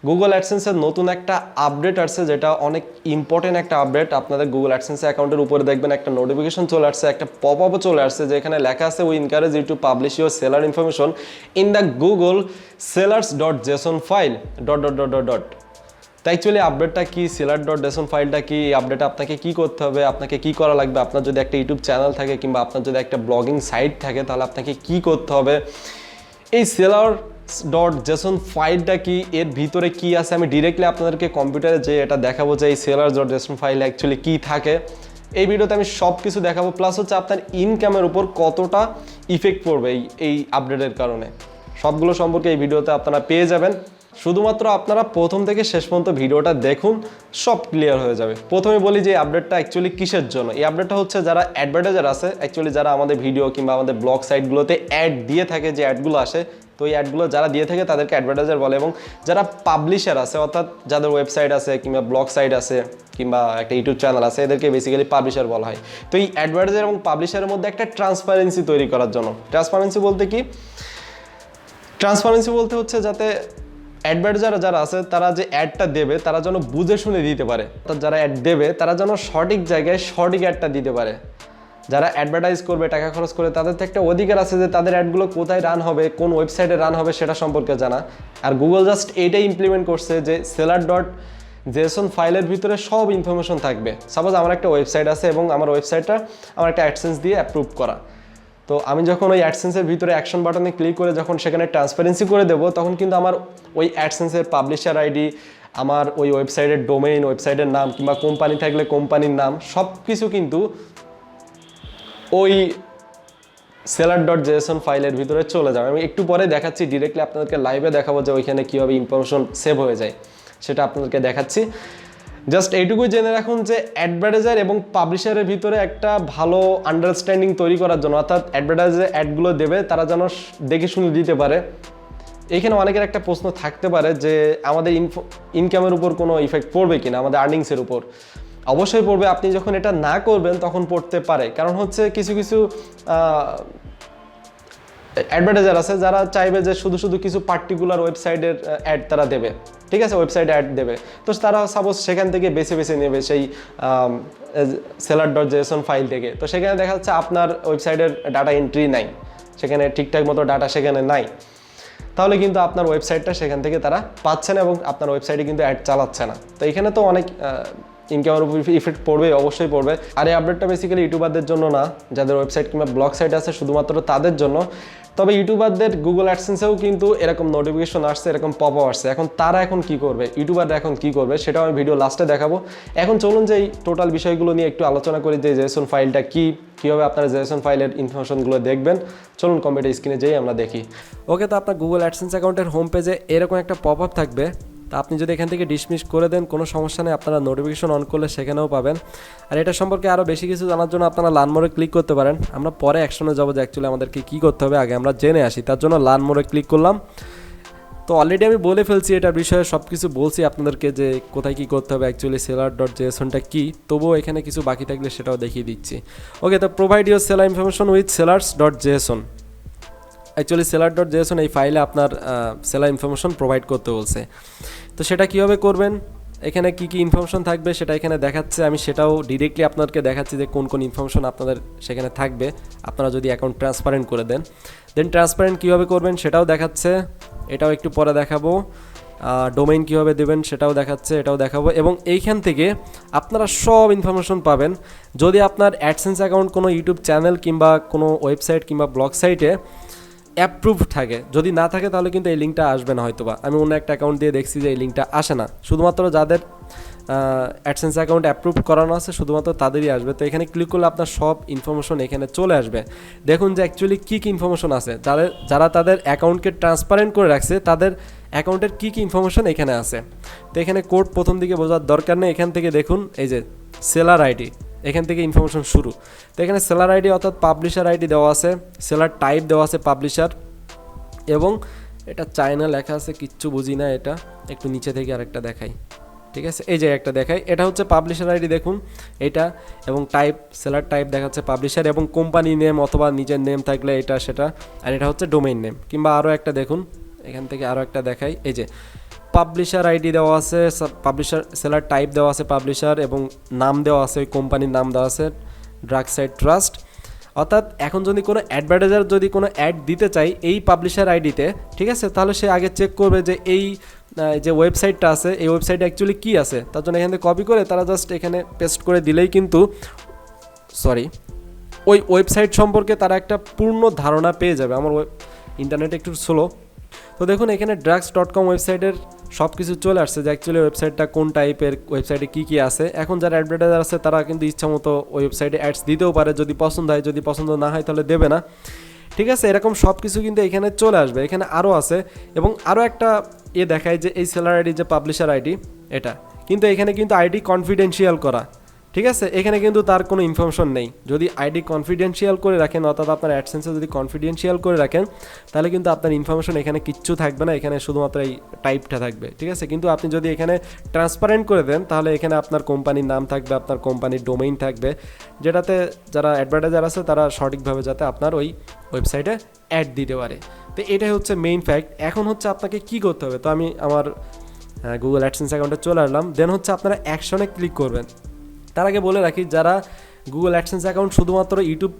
Google অ্যাডসেন্সের নতুন একটা update আসছে, যেটা অনেক ইম্পর্টেন্ট একটা আপডেট। আপনাদের গুগল অ্যাডসেন্স অ্যাকাউন্টের উপরে দেখবেন একটা নোটিফিকেশন চলে আসছে, একটা পপ আপও চলে আসছে, যেখানে লেখা আছে we encourage you to publish your seller information in the Google sellers.json file dot. তো অ্যাকচুয়ালি আপডেটটা কি, seller.json ফাইলটা কি, এই আপডেটে আপনাকে কি করতে হবে, আপনাকে কি করা লাগবে, আপনার যদি একটা ইউটিউব চ্যানেল থাকে কিংবা আপনার যদি একটা ব্লগিং সাইট থাকে তাহলে আপনাকে কি করতে হবে, এই sellers.json ফাইলটা কি, এর ভিতরে কি আছে, আমি ডিরেক্টলি আপনাদেরকে কম্পিউটারে যে এটা দেখাবো যে এই sellers.json ফাইলে অ্যাকচুয়ালি কি থাকে। এই ভিডিওতে আমি সব কিছু দেখাবো, প্লাস হচ্ছে আপনার ইনকামের উপর কতটা ইফেক্ট পড়বে এই আপডেটের কারণে, সবগুলো সম্পর্কে এই ভিডিওতে আপনারা পেয়ে যাবেন। শুধুমাত্র আপনারা প্রথম থেকে শেষ পর্যন্ত ভিডিওটা দেখুন, সব ক্লিয়ার হয়ে যাবে। প্রথমে বলি যে এই আপডেটটা অ্যাকচুয়ালি কিসের জন্য। এই আপডেটটা হচ্ছে যারা অ্যাডভার্টাইজার আছে, অ্যাকচুয়ালি যারা আমাদের ভিডিও কিংবা আমাদের ব্লগ সাইটগুলোতে অ্যাড দিয়ে থাকে, যে অ্যাডগুলো আসে, তো এই অ্যাডগুলো যারা দিয়ে থাকে তাদেরকে অ্যাডভার্টাইজার বলে। এবং যারা পাবলিশার আছে, অর্থাৎ যাদের ওয়েবসাইট আছে কিংবা ব্লগ সাইট আছে কিংবা একটা ইউটিউব চ্যানেল আছে, এদেরকে বেসিক্যালি পাবলিশার বলা হয়। তো এই অ্যাডভার্টাইজার এবং পাবলিশারের মধ্যে একটা ট্রান্সপারেন্সি তৈরি করার জন্য, ট্রান্সপারেন্সি বলতে কি, ট্রান্সপারেন্সি বলতে হচ্ছে যাতে অ্যাডভার্টাইজার যারা আছে তারা যে অ্যাডটা দেবে তারা যেন বুঝে শুনে দিতে পারে, অর্থাৎ যারা অ্যাড দেবে তারা যেন সঠিক জায়গায় সঠিক অ্যাডটা দিতে পারে। যারা অ্যাডভার্টাইজ করবে, টাকা খরচ করে, তাদের তো একটা অধিকার আছে যে তাদের অ্যাডগুলো কোথায় রান হবে, কোন ওয়েবসাইটে রান হবে সেটা সম্পর্কে জানা। আর গুগল জাস্ট এইটাই ইমপ্লিমেন্ট করছে যে seller.json ফাইলের ভিতরে সব ইনফরমেশন থাকবে। সাপোজ আমার একটা ওয়েবসাইট আছে এবং আমার ওয়েবসাইটটা আমার একটা অ্যাডসেন্স দিয়ে অ্যাপ্রুভ করা, তো আমি যখন ওই অ্যাডসেন্সের ভিতরে অ্যাকশন বাটনে ক্লিক করে যখন সেখানে ট্রান্সপারেন্সি করে দেবো, তখন কিন্তু আমার ওই অ্যাডসেন্সের পাবলিশার আইডি, আমার ওই ওয়েবসাইটের ডোমেইন, ওয়েবসাইটের নাম কিংবা কোম্পানি থাকলে কোম্পানির নাম, সব কিছু কিন্তু ওই seller.json ফাইলের ভিতরে চলে যাবে। আমি একটু পরে দেখাচ্ছি, ডিরেক্টলি আপনাদেরকে লাইভে দেখাবো যে ওইখানে কীভাবে ইনফরমেশন সেভ হয়ে যায়, সেটা আপনাদেরকে দেখাচ্ছি। জাস্ট এইটুকুই জেনে রাখুন যে অ্যাডভার্টাইজার এবং পাবলিশারের ভিতরে একটা ভালো আন্ডারস্ট্যান্ডিং তৈরি করার জন্য, অর্থাৎ অ্যাডভার্টাইজার অ্যাডগুলো দেবে তারা যেন দেখে শুনে দিতে পারে। এইখানে অনেকের একটা প্রশ্ন থাকতে পারে যে আমাদের ইনকামের উপর কোনো ইফেক্ট পড়বে কিনা, আমাদের আর্নিংসের উপর। অবশ্যই পড়বে, আপনি যখন এটা না করবেন তখন পড়তে পারে। কারণ হচ্ছে কিছু কিছু অ্যাডভার্টাইজার আছে যারা চাইবে যে শুধু শুধু কিছু পার্টিকুলার ওয়েবসাইটের অ্যাড তারা দেবে, ঠিক আছে, ওয়েবসাইটে অ্যাড দেবে, তো তারা সাপোজ সেখান থেকে বেছে বেছে নেবে সেই seller.json ফাইল থেকে। তো সেখানে দেখা যাচ্ছে আপনার ওয়েবসাইটের ডাটা এন্ট্রি নাই, সেখানে ঠিকঠাক মতো ডাটা সেখানে নাই, তাহলে কিন্তু আপনার ওয়েবসাইটটা সেখান থেকে তারা পাচ্ছে না এবং আপনার ওয়েবসাইটে কিন্তু অ্যাড চালাচ্ছে না। তো এখানে তো অনেক ইনকামের উপর ইফেক্ট পড়বে, অবশ্যই পড়বে। আর এই আপডেটটা বেসিক্যালি ইউটিউবারদের জন্য না, যাদের ওয়েবসাইট কিংবা ব্লগ সাইট আছে শুধুমাত্র তাদের জন্য। তবে ইউটিউবারদের গুগল অ্যাডসেন্সেও কিন্তু এরকম নোটিফিকেশন আসছে, এরকম পপ আপ আসছে। এখন তারা এখন কি করবে, ইউটিউবাররা এখন কি করবে, সেটাও আমি ভিডিও লাস্টে দেখাবো। এখন চলুন যে এই টোটাল বিষয়গুলো নিয়ে একটু আলোচনা করি, যে জেসন ফাইলটা কি, কীভাবে আপনারা জেসন ফাইলের ইনফরমেশনগুলো দেখবেন। চলুন কম্পিউটার স্ক্রিনে যেই আমরা দেখি। ওকে, তো আপনার গুগল অ্যাডসেন্স অ্যাকাউন্টের হোম পেজে এরকম একটা পপ আপ থাকবে। তা আপনি যদি এখান থেকে ডিসমিস করে দেন কোনো সমস্যা নেই, আপনারা নোটিফিকেশন অন করলে সেখানেও পাবেন। আর এটা সম্পর্কে আরও বেশি কিছু জানার জন্য আপনারা লার্ন মোরে ক্লিক করতে পারেন। আমরা পরে অ্যাকশনে যাবো যে অ্যাকচুয়ালি আমাদেরকে কী করতে হবে, আগে আমরা জেনে আসি। তার জন্য লার্ন মোরে ক্লিক করলাম। তো অলরেডি আমি বলে ফেলছি এটার বিষয়ে, সব কিছু বলছি আপনাদেরকে যে কোথায় কী করতে হবে, অ্যাকচুয়ালি seller.jsonটা কী, তবুও এখানে কিছু বাকি থাকলে সেটাও দেখিয়ে দিচ্ছি। ওকে, তো provide your seller information with sellers.json। Actually seller.json এই ফাইলে আপনার সেলার ইনফরমেশন প্রোভাইড করতে বলছে। তো সেটা কীভাবে করবেন, এখানে কি কি ইনফরমেশন থাকবে সেটা এখানে দেখাচ্ছে। আমি সেটাও ডিরেক্টলি আপনাদেরকে দেখাচ্ছি যে কোন কোন ইনফরমেশন আপনাদের সেখানে থাকবে আপনারা যদি অ্যাকাউন্ট ট্রান্সপারেন্ট করে দেন। দেন ট্রান্সপারেন্ট কীভাবে করবেন সেটাও দেখাচ্ছে, এটাও একটু পরে দেখাবো। ডোমেইন কীভাবে দেবেন সেটাও দেখাচ্ছে, এটাও দেখাবো। এবং এইখান থেকে আপনারা সব ইনফরমেশন পাবেন। যদি আপনার অ্যাডসেন্স অ্যাকাউন্ট কোনো ইউটিউব চ্যানেল কিংবা কোনো ওয়েবসাইট কিংবা ব্লগ সাইটে অ্যাপ্রুভ থাকে, যদি না থাকে তাহলে কিন্তু এই লিঙ্কটা আসবে না হয়তোবা। আমি অন্য একটা অ্যাকাউন্ট দিয়ে দেখছি যে এই লিঙ্কটা আসে না, শুধুমাত্র যাদের অ্যাডসেন্স অ্যাকাউন্ট অ্যাপ্রুভ করানো আছে শুধুমাত্র তাদেরই আসবে। তো এখানে ক্লিক করলে আপনার সব ইনফরমেশন এখানে চলে আসবে। দেখুন যে অ্যাকচুয়ালি কী কী ইনফরমেশন আছে, যারা তাদের অ্যাকাউন্টকে ট্রান্সপারেন্ট করে রাখছে তাদের অ্যাকাউন্টের কী কী ইনফরমেশন এখানে আছে। তো এখানে কোড প্রথম দিকে বোঝার দরকার নেই, এখান থেকে দেখুন এই যে সেলার আইডি, এখান থেকে ইনফরমেশন শুরু। তো এখানে সেলার আইডি অর্থাৎ পাবলিশার আইডি দেওয়া আছে, সেলার টাইপ দেওয়া আছে পাবলিশার, এবং এটা চায়না লেখা আছে, কিচ্ছু বুঝি না। এটা একটু নিচে থেকে আরেকটা দেখাই, ঠিক আছে, এই যে একটা দেখাই, এটা হচ্ছে পাবলিশার আইডি দেখুন এটা, এবং টাইপ সেলার টাইপ দেখাচ্ছে পাবলিশার, এবং কোম্পানি নেম অথবা নিজের নেম থাকলে এটা সেটা, আর এটা হচ্ছে ডোমেইন নেম। কিংবা আরও একটা দেখুন, এখান থেকে আরও একটা দেখাই, এই যে পাবলিশার আইডি দেওয়া আছে, পাবলিশার সেলার টাইপ দেওয়া আছে পাবলিশার, এবং নাম দেওয়া আছে, ওই কোম্পানির নাম দেওয়া আছে ড্রাগ সাইট ট্রাস্ট। অর্থাৎ এখন যদি কোনো অ্যাডভার্টাইজার যদি কোনো অ্যাড দিতে চাই এই পাবলিশার আইডিতে, ঠিক আছে, তাহলে সে আগে চেক করবে যে এই যে ওয়েবসাইটটা আছে এই ওয়েবসাইটে অ্যাকচুয়ালি কী আছে। তার জন্য এখান থেকে কপি করে তারা জাস্ট এখানে পেস্ট করে দিলেই কিন্তু ওই ওয়েবসাইট সম্পর্কে তারা একটা পূর্ণ ধারণা পেয়ে যাবে। আমার ইন্টারনেট একটু স্লো, তো দেখুন এখানে drugs.com ওয়েবসাইটের সব কিছু চলে আসছে যে অ্যাকচুয়ালি ওয়েবসাইটটা কোন টাইপের, ওয়েবসাইটে কী কী আছে। এখন যারা অ্যাডভার্টাইজার আছে তারা কিন্তু ইচ্ছা মতো ওই ওয়েবসাইটে অ্যাডস দিতেও পারে, যদি পছন্দ হয়, যদি পছন্দ না হয় তাহলে দেবে না, ঠিক আছে। এরকম সব কিছু কিন্তু এখানে চলে আসবে। এখানে আরও আছে, এবং আরও একটা দেখায় যে এই সেলার আইডি যে পাবলিশার আইডি এটা কিন্তু এখানে কিন্তু আইডি কনফিডেন্সিয়াল করা, ঠিক আছে। এখানে কিন্তু তার কোনো ইনফরমেশন নেই। যদি আইডি কনফিডেন্সিয়াল করে রাখেন, অর্থাৎ আপনার অ্যাডসেন্সে যদি কনফিডেন্সিয়াল করে রাখেন, তাহলে কিন্তু আপনার ইনফরমেশন এখানে কিচ্ছু থাকবে না, এখানে শুধুমাত্র এই টাইপটা থাকবে, ঠিক আছে। কিন্তু আপনি যদি এখানে ট্রান্সপারেন্ট করে দেন, তাহলে এখানে আপনার কোম্পানির নাম থাকবে, আপনার কোম্পানির ডোমেইন থাকবে, যেটাতে যারা অ্যাডভার্টাইজার আছে তারা সঠিকভাবে যাতে আপনার ওই ওয়েবসাইটে অ্যাড দিতে পারে। তো এটাই হচ্ছে মেইন ফ্যাক্ট। এখন হচ্ছে আপনাকে কী করতে হবে, তো আমি আমার গুগল অ্যাডসেন্স অ্যাকাউন্টে চলে আসলাম। দেন হচ্ছে আপনারা অ্যাকশনে ক্লিক করবেন। তার আগে বলে রাখি, যারা গুগল অ্যাডসেন্স অ্যাকাউন্ট শুধুমাত্র ইউটিউব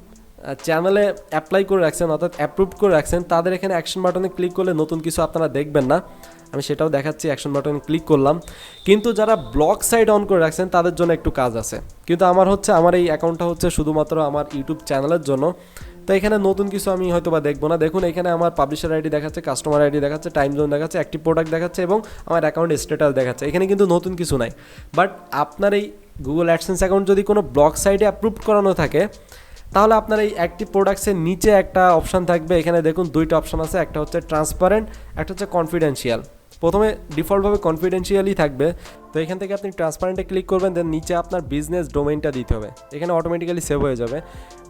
চ্যানেলে অ্যাপ্লাই করে রাখছেন, অর্থাৎ অ্যাপ্রুভ করে রাখছেন, তাদের এখানে অ্যাকশন বাটনে ক্লিক করলে নতুন কিছু আপনারা দেখবেন না, আমি সেটাও দেখাচ্ছি। অ্যাকশন বাটনে ক্লিক করলাম, কিন্তু যারা ব্লগ সাইট অন করে রাখছেন তাদের জন্য একটু কাজ আছে। কিন্তু আমার এই অ্যাকাউন্টটা হচ্ছে শুধুমাত্র আমার ইউটিউব চ্যানেলের জন্য, তো এখানে নতুন কিছু আমি হয়তো বা দেখবো না। দেখুন এখানে আমার পাবলিশার আইডি দেখাচ্ছে, কাস্টমার আইডি দেখাচ্ছে, টাইম জোন দেখাচ্ছে, অ্যাক্টিভ প্রোডাক্ট দেখাচ্ছে, এবং আমার অ্যাকাউন্ট স্ট্যাটাস দেখাচ্ছে। এখানে কিন্তু নতুন কিছু নাই। বাট আপনার এই গুগল অ্যাডসেন্স অ্যাকাউন্ট যদি কোনো ব্লগ সাইটে অ্যাপ্রুভ করানো থাকে, তাহলে আপনার এই অ্যাক্টিভ প্রোডাক্টসের নিচে একটা অপশান থাকবে। এখানে দেখুন দুইটা অপশান আছে, একটা হচ্ছে ট্রান্সপারেন্ট, একটা হচ্ছে কনফিডেন্সিয়াল। প্রথমে ডিফল্টভাবে কনফিডেন্সিয়ালই থাকবে, তো এখান থেকে আপনি ট্রান্সপারেন্টে ক্লিক করবেন। দেন নিচে আপনার বিজনেস ডোমেইনটা দিতে হবে, এখানে অটোমেটিক্যালি সেভ হয়ে যাবে।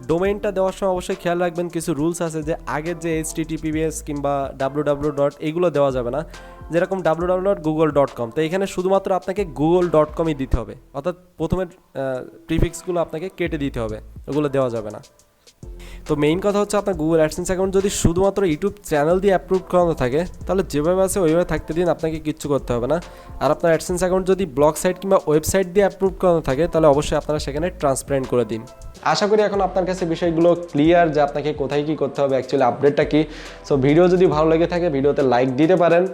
ডোমেইনটা দেওয়ার সময় অবশ্যই খেয়াল রাখবেন, কিছু রুলস আছে যে আগের যে HTTPS কিংবা www. এগুলো দেওয়া যাবে না, যেরকম www.google.com। তো এখানে শুধুমাত্র আপনাকে google.com-ই দিতে হবে, অর্থাৎ প্রথমের প্রিফিক্সগুলো আপনাকে কেটে দিতে হবে, ওগুলো দেওয়া যাবে না। তো মেইন কথা হচ্ছে আপনার গুগল অ্যাডসেন্স অ্যাকাউন্ট যদি শুধুমাত্র ইউটিউব চ্যানেল দিয়ে অ্যাপ্রুভ করানো থাকে, তাহলে যেভাবে আছে ওইভাবে থাকতে দিন, আপনাকে কিচ্ছু করতে হবে না। আর আপনার অ্যাডসেন্স অ্যাকাউন্ট যদি ব্লগ সাইট কিংবা ওয়েবসাইট দিয়ে অ্যাপ্রুভ করানো থাকে, তাহলে অবশ্যই আপনারা সেখানে ট্রান্সপারেন্ট করে দিন। আশা করি এখন আপনার কাছে বিষয়গুলো ক্লিয়ার যে আপনাকে কোথায় কী করতে হবে, অ্যাকচুয়ালি আপডেটটা কী। সো ভিডিও যদি ভালো লেগে থাকে ভিডিওতে লাইক দিতে পারেন,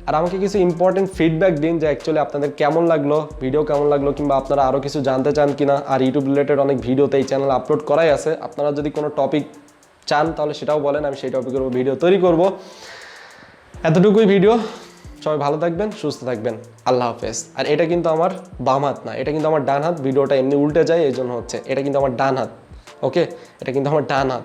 আর আমাকে কিছু ইম্পর্টেন্ট ফিডব্যাক দিন যে অ্যাকচুয়ালি আপনাদের কেমন লাগলো, ভিডিও কেমন লাগলো, কিংবা আপনারা আরও কিছু জানতে চান কিনা। আর ইউটিউব রিলেটেড অনেক ভিডিওতে এই চ্যানেল আপলোড করাই আছে, আপনারা যদি কোনো টপিক চান তাহলে সেটাও বলেন, আমি সেই টপিকের উপর ভিডিও তৈরি করব। এতটুকুই ভিডিও, সবাই ভালো থাকবেন, সুস্থ থাকবেন, আল্লাহ হাফেজ। আর এটা কিন্তু আমার বাম হাত না, এটা কিন্তু আমার ডান হাত। ভিডিওটা এমনি উল্টে যায় এই জন্য হচ্ছে, এটা কিন্তু আমার ডান হাত, ওকে, এটা কিন্তু আমার ডান হাত।